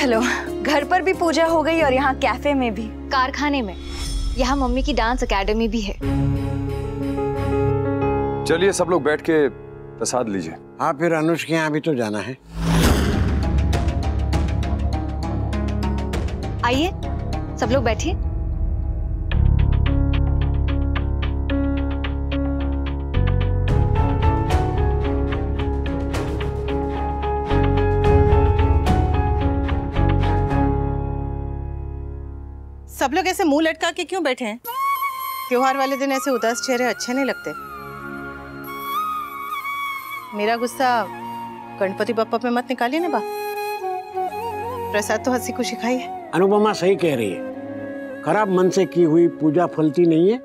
चलो, घर पर भी पूजा हो गई और यहाँ कैफे में भी, कारखाने में, यहाँ मम्मी की डांस एकेडमी भी है। चलिए सब लोग बैठ के प्रसाद लीजिए। हाँ, फिर अनुष के यहाँ भी तो जाना है। आइए सब लोग बैठिए। सब लोग ऐसे मुंह लटका के क्यों बैठे हैं? त्योहार वाले दिन ऐसे उदास चेहरे अच्छे नहीं लगते। मेरा गुस्सा गणपति बप्पा पे मत निकालिए ना बा। प्रसाद तो हंसी खुशी खाइए। अनुपमा सही कह रही है, खराब मन से की हुई पूजा फलती नहीं है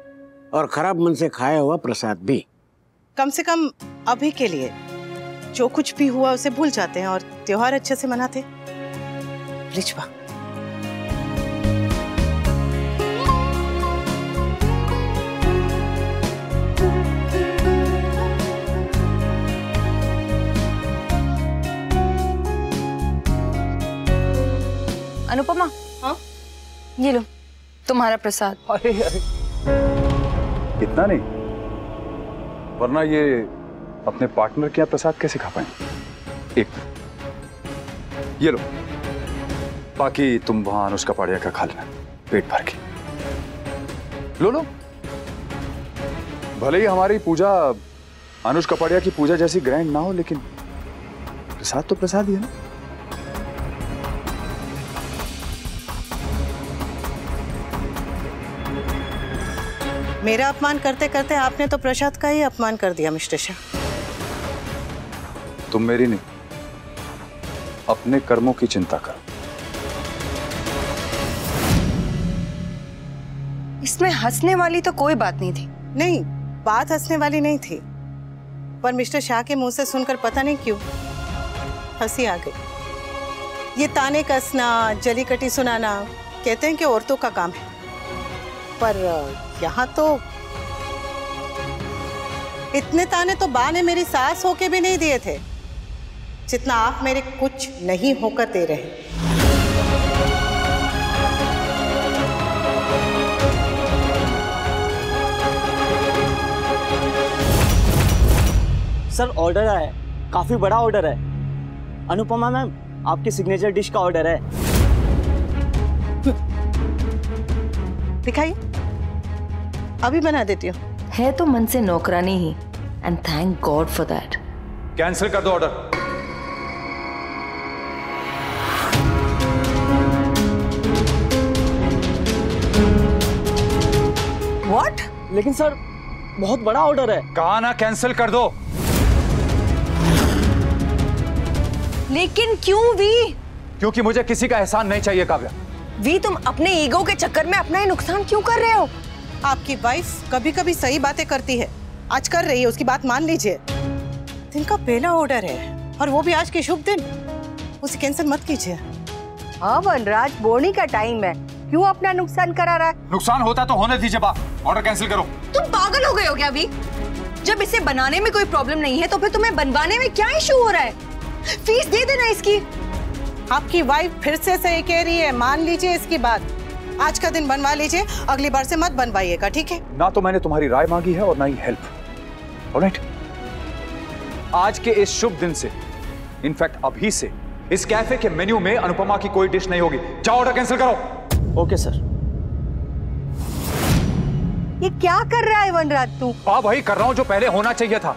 और खराब मन से खाया हुआ प्रसाद भी। कम से कम अभी के लिए जो कुछ भी हुआ उसे भूल जाते हैं और त्योहार अच्छे से मनाते। प्लीज बा। अनुपमा, हाँ? ये लो तुम्हारा प्रसाद। अरे अरे, इतना नहीं, वरना ये अपने पार्टनर के यहाँ प्रसाद कैसे खा पाएंगे। एक ये लो, बाकी तुम वहां अनुष्का पाड़िया का खा लेना पेट भर के। लो। भले ही हमारी पूजा अनुष्का पाड़िया की पूजा जैसी ग्रैंड ना हो, लेकिन प्रसाद तो प्रसाद ही है ना। मेरा अपमान करते करते आपने तो प्रसाद का ही अपमान कर दिया मिस्टर शाह। तुम मेरी नहीं, अपने कर्मों की चिंता करो। इसमें हंसने वाली तो कोई बात नहीं थी। नहीं, बात हंसने वाली नहीं थी, पर मिस्टर शाह के मुंह से सुनकर पता नहीं क्यों हंसी आ गई। ये ताने कसना, जली कटी सुनाना कहते हैं कि औरतों का काम है, पर यहाँ तो इतने ताने तो बा ने मेरी सास होके भी नहीं दिए थे जितना आप मेरे कुछ नहीं होकर दे रहे हैं। सर ऑर्डर है, काफी बड़ा ऑर्डर है। अनुपमा मैम, आपकी सिग्नेचर डिश का ऑर्डर है। दिखाइए, अभी बना देती हूँ। है तो मन से नौकरानी ही, and thank God for that. Cancel कर दो ऑर्डर। व्हाट? लेकिन सर बहुत बड़ा ऑर्डर है। कहा ना कैंसिल कर दो। लेकिन क्यों वी? क्योंकि मुझे किसी का एहसान नहीं चाहिए काव्या। वी, तुम अपने ईगो के चक्कर में अपना ही नुकसान क्यों कर रहे हो? आपकी वाइफ कभी कभी सही बातें करती है, आज कर रही है, उसकी बात मान लीजिए। दिन का पहला ऑर्डर है और वो भी आज के शुभ दिन, उसे कैंसिल मत कीजिए। हाँ वनराज, बोनी का टाइम है, क्यों अपना नुकसान करा रहा है? नुकसान होता तो होने दीजिए बा, ऑर्डर कैंसिल करो। तुम पागल हो गए हो क्या वी? जब इसे बनाने में कोई प्रॉब्लम नहीं है तो फिर तुम्हें बनवाने में क्या इशू हो रहा है? फीस दे देना इसकी। आपकी वाइफ फिर से सही कह रही है, मान लीजिए इसकी बात। आज का दिन बनवा लीजिए, अगली बार से मत बनवाइएगा, ठीक है? ना तो मैंने तुम्हारी राय मांगी है और ना ही हेल्प। ऑलराइट, आज के इस शुभ दिन से, इनफैक्ट अभी से, इस कैफे के मेन्यू में अनुपमा की कोई डिश नहीं होगी। जाओ ऑर्डर कैंसिल करो। Okay sir. ये क्या कर रहा है वनराज तू? हाँ वही कर रहा हूं जो पहले होना चाहिए था।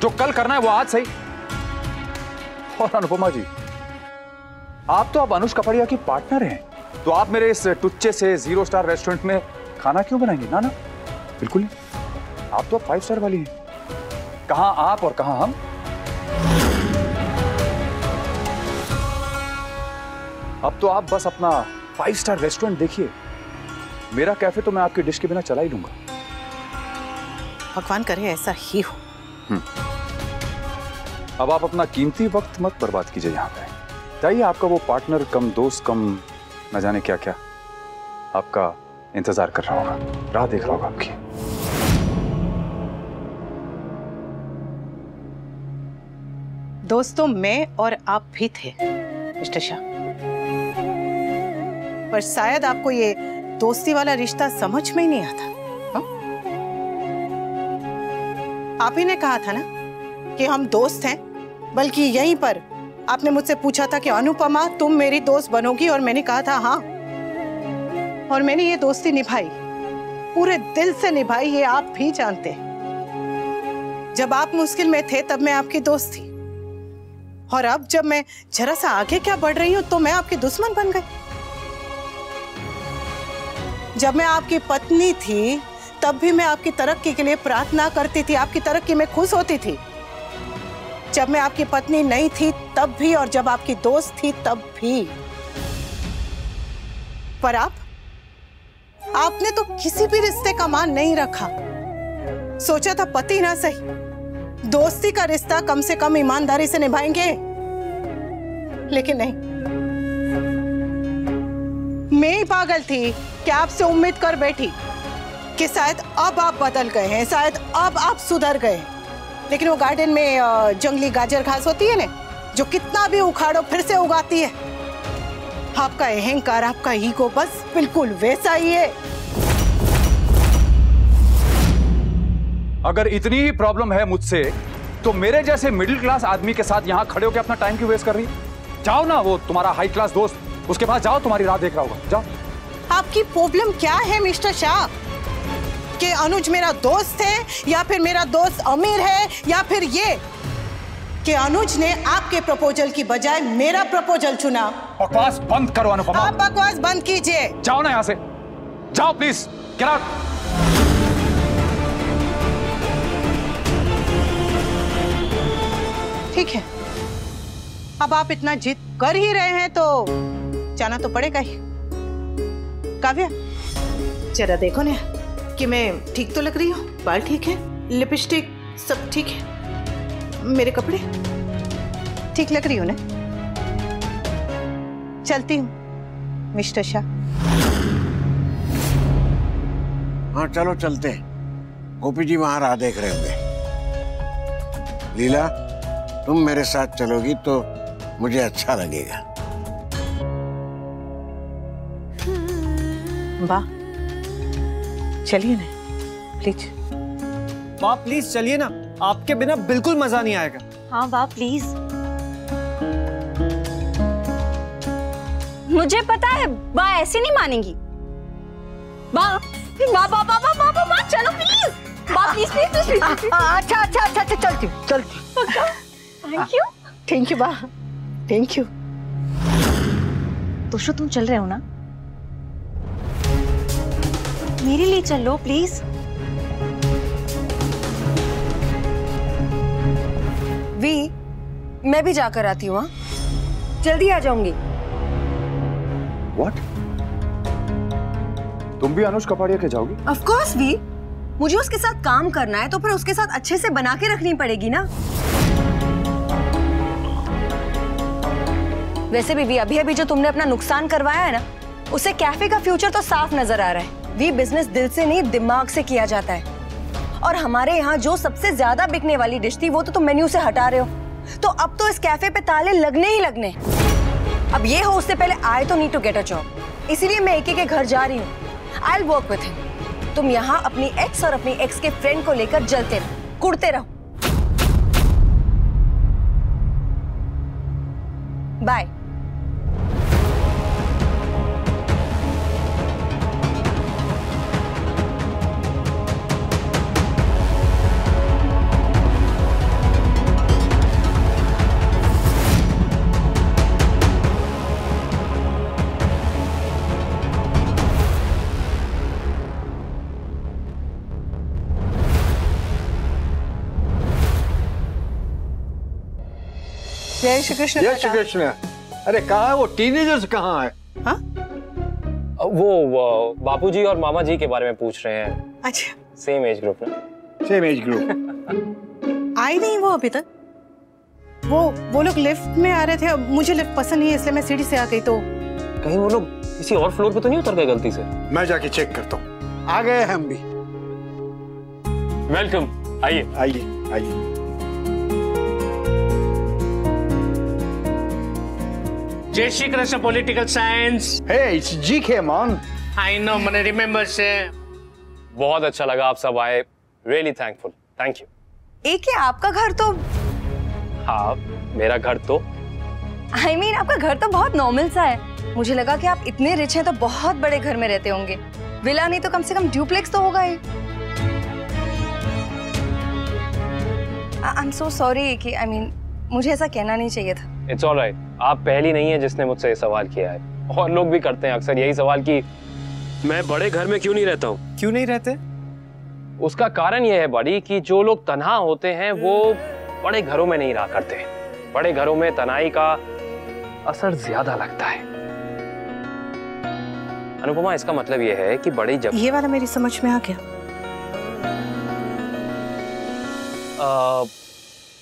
जो कल करना है वो आज सही। और अनुपमा जी, आप तो अब अनुष्का पाड़िया की पार्टनर हैं, तो आप मेरे इस टुच्चे से 0 स्टार रेस्टोरेंट में खाना क्यों बनाएंगे? ना ना, बिल्कुल नहीं। आप तो अब 5 स्टार वाली हैं। कहां आप और कहां हम? अब तो आप बस अपना 5 स्टार रेस्टोरेंट देखिए। मेरा कैफे तो मैं आपकी डिश के बिना चला ही दूंगा। भगवान करे ऐसा ही हो। अब आप अपना कीमती वक्त मत बर्बाद कीजिए यहाँ पे। चाहिए आपका वो पार्टनर कम दोस्त कम न जाने क्या क्या आपका इंतजार कर रहा होगा, राह देख रहा होगा आपकी। दोस्तों मैं और आप भी थे मिस्टर शाह। पर शायद आपको ये दोस्ती वाला रिश्ता समझ में ही नहीं आता। हा? आप ही ने कहा था ना कि हम दोस्त हैं, बल्कि यहीं पर आपने मुझसे पूछा था कि अनुपमा तुम मेरी दोस्त बनोगी, और मैंने कहा था हाँ, और मैंने ये दोस्ती निभाई, पूरे दिल से निभाई, ये आप भी जानते हैं। जब आप मुश्किल में थे तब मैं आपकी दोस्त थी, और अब जब मैं जरा सा आगे क्या बढ़ रही हूं तो मैं आपकी दुश्मन बन गई। जब मैं आपकी पत्नी थी तब भी मैं आपकी तरक्की के लिए प्रार्थना करती थी, आपकी तरक्की में खुश होती थी। जब मैं आपकी पत्नी नहीं थी तब भी, और जब आपकी दोस्त थी तब भी। पर आपने तो किसी भी रिश्ते का मान नहीं रखा। सोचा था पति ना सही, दोस्ती का रिश्ता कम से कम ईमानदारी से निभाएंगे, लेकिन नहीं। मैं ही पागल थी कि आपसे उम्मीद कर बैठी कि शायद अब आप बदल गए हैं, शायद अब आप सुधर गए हैं। लेकिन वो गार्डन में जंगली गाजर घास होती है ना, जो कितना भी उखाड़ो फिर से उगाती है। आपका अहंकार, आपका ईगो बस बिल्कुल वैसा ही है। अगर इतनी ही प्रॉब्लम है मुझसे, तो मेरे जैसे मिडिल क्लास आदमी के साथ यहाँ खड़े होकर अपना टाइम क्यों वेस्ट कर रही है? जाओ ना, वो तुम्हारा हाई क्लास दोस्त, उसके पास जाओ, तुम्हारी राह देख रहा होगा, जाओ। आपकी प्रॉब्लम क्या है मिस्टर शाह? कि अनुज मेरा दोस्त है, या फिर मेरा दोस्त अमीर है, या फिर ये कि अनुज ने आपके प्रपोजल की बजाय मेरा प्रपोजल चुना? बकवास बंद करो अनुपमा। आप बकवास बंद कीजिए। जाओ ना यहाँ से, जाओ प्लीज, गेट आउट। ठीक है, अब आप इतना जिद कर ही रहे हैं तो जाना तो पड़ेगा ही। काव्या, जरा देखो ना कि मैं ठीक तो लग रही हूँ? बाल ठीक है, लिपस्टिक सब ठीक है, मेरे कपड़े ठीक लग रही हूँ ना? चलती हूँ मिस्टर शाह। हाँ चलो चलते हैं, गोपी जी वहां राह देख रहे होंगे। लीला, तुम मेरे साथ चलोगी तो मुझे अच्छा लगेगा। वाह, चलिए ना प्लीज। वाह प्लीज चलिए ना, आपके बिना बिल्कुल मजा नहीं आएगा। हाँ वाह प्लीज। मुझे पता है बा ऐसे नहीं मानेगी। बा बा बा बा बा बा बा चलो प्लीज, बा प्लीज प्लीज प्लीज। अच्छा अच्छा अच्छा अच्छा, चलती हूँ चलती हूँ। Thank you. थैंक यू बा, थैंक यू। तुषु तुम चल रहे हो ना? मेरे लिए चलो प्लीज। वी, मैं भी जाकर आती हूँ। जल्दी आ जाऊंगी। What? तुम भी अनुज कपाड़िया के जाओगी? Of course वी, मुझे उसके साथ काम करना है तो फिर उसके साथ अच्छे से बना के रखनी पड़ेगी ना। वैसे भी वी, अभी अभी जो तुमने अपना नुकसान करवाया है ना, उससे कैफे का फ्यूचर तो साफ नजर आ रहा है। वी, बिजनेस दिल से नहीं दिमाग से किया जाता है, और हमारे यहाँ जो सबसे ज्यादा बिकने वाली डिश थी वो तो तुम मेन्यू से हटा रहे हो। तो अब तो इस कैफे पे ताले लगने ही लगने। अब ये हो उससे पहले आई तो need to get a job, इसीलिए मैं एके के घर जा रही हूँ। I will work with him. तुम यहाँ अपनी एक्स और अपनी एक्स के फ्रेंड को लेकर जलते रहो, कुड़ते रहो। बाय। जय श्री कृष्ण। जय श्री कृष्ण। अरे कहाँ है वो टीनेजर्स, कहाँ है? हाँ? वो बापूजी और मामा जी के बारे में पूछ रहे हैं। अच्छा, सेम एज ग्रुप ना? Same age group. आई नहीं वो अभी तक। वो लोग लिफ्ट में आ रहे थे, अब मुझे लिफ्ट पसंद नहीं है इसलिए मैं सीढ़ी से आ गई। तो कहीं वो लोग किसी और फ्लोर पे तो नहीं उतर गए गलती से? मैं जाके चेक करता हूँ। आ गए हम भी। वेलकम, आइए आइए आइए। जय Shri Krishna political science. Hey, it's GK man. I know, मैंने रिमेम्बर से। बहुत अच्छा लगा आप सब आए, रियली थैंकफुल, थैंक यू। एक आपका घर तो हाँ, मेरा घर तो I mean, आपका घर तो बहुत नॉर्मल सा है। मुझे लगा कि आप इतने रिच हैं तो बहुत बड़े घर में रहते होंगे। विला नहीं तो कम से कम ड्यूप्लेक्स तो होगा ही। I'm so sorry कि I mean, मुझे ऐसा कहना नहीं चाहिए था। इट्स ऑलराइट, आप पहली नहीं है जिसने मुझसे ये सवाल किया है, और लोग भी करते हैं अक्सर यही सवाल कि मैं बड़े घर में क्यों नहीं रहता हूँ। क्यों नहीं रहते? उसका कारण यह है बड़ी कि जो लोग तन्हा होते हैं वो बड़े घरों में नहीं रहा करते। बड़े घरों में तन्हाई का असर ज्यादा लगता है। अनुपमा, इसका मतलब यह है कि बड़ी जब ये वाला मेरी समझ में आ गया।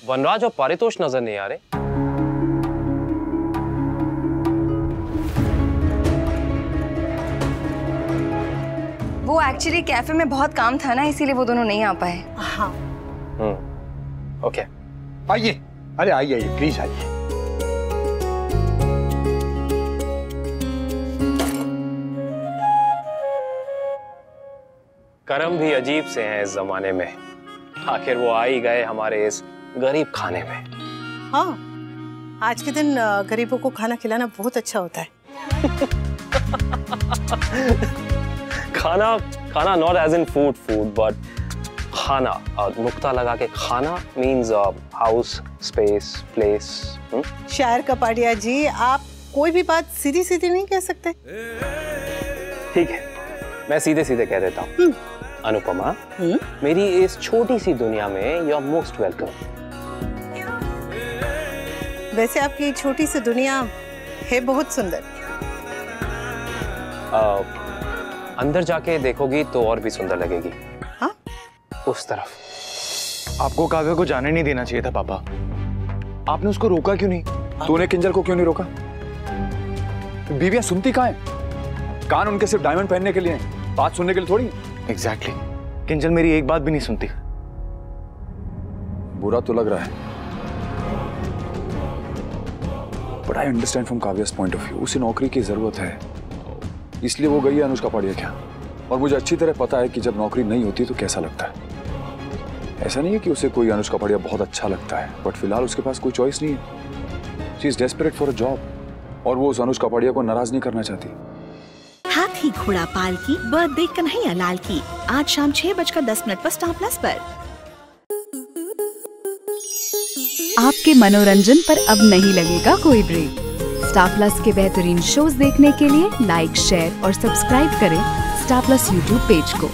वनराज और पारितोष नजर नहीं आ रहे। वो एक्चुअली कैफे में बहुत काम था ना, इसीलिए वो दोनों नहीं आ पाए। हाँ। ओके। आइए, अरे आइए आइए, प्लीज आइए। कर्म भी अजीब से हैं इस जमाने में। आखिर वो आ ही गए हमारे इस गरीब खाने में। हाँ, आज के दिन गरीबों को खाना खिलाना बहुत अच्छा होता है। खाना खाना not as in food but खाना, नुक्ता लगा के खाना मीन्स हाउस, स्पेस, प्लेस। शायर कपाड़िया जी, आप कोई भी बात सीधी सीधी नहीं कह सकते। ठीक है, मैं सीधे सीधे कह देता हूँ। अनुपमा, मेरी इस छोटी सी दुनिया में यू आर मोस्ट वेलकम। वैसे आपकी छोटी सी दुनिया है बहुत सुंदर। अंदर जाके देखोगी तो और भी सुंदर लगेगी। हाँ? उस तरफ। आपको काव्या को जाने नहीं देना चाहिए था पापा। आपने उसको रोका क्यों नहीं? तूने किंजल को क्यों नहीं रोका? बीवियां सुनती कहाँ हैं? कान उनके सिर्फ डायमंड पहनने के लिए हैं, बात सुनने के लिए थोड़ी। एग्जैक्टली। किंजल मेरी एक बात भी नहीं सुनती। बुरा तो लग रहा है, but I understand from Kavya's point of view. उसे नौकरी की जरूरत है, इसलिए वो गई है अनुष्का पाड़िया क्या। और मुझे अच्छी तरह पता है कि जब नौकरी नहीं होती तो कैसा लगता है। ऐसा नहीं है कि उसे कोई अनुष्का पाड़िया बहुत अच्छा लगता है, बट फिलहाल उसके पास कोई चॉइस नहीं है। She is desperate for a job, और वो उस अनुष्का पाड़िया को नाराज नहीं करना चाहती। हाथी घोड़ा पाल की बर्थडे कन्हैया लाल की आज शाम 6:10 पर स्टार प्लस पर। आपके मनोरंजन पर अब नहीं लगेगा कोई ब्रेक। स्टार प्लस के बेहतरीन शोज देखने के लिए लाइक, शेयर और सब्सक्राइब करें स्टार प्लस यूट्यूब पेज को।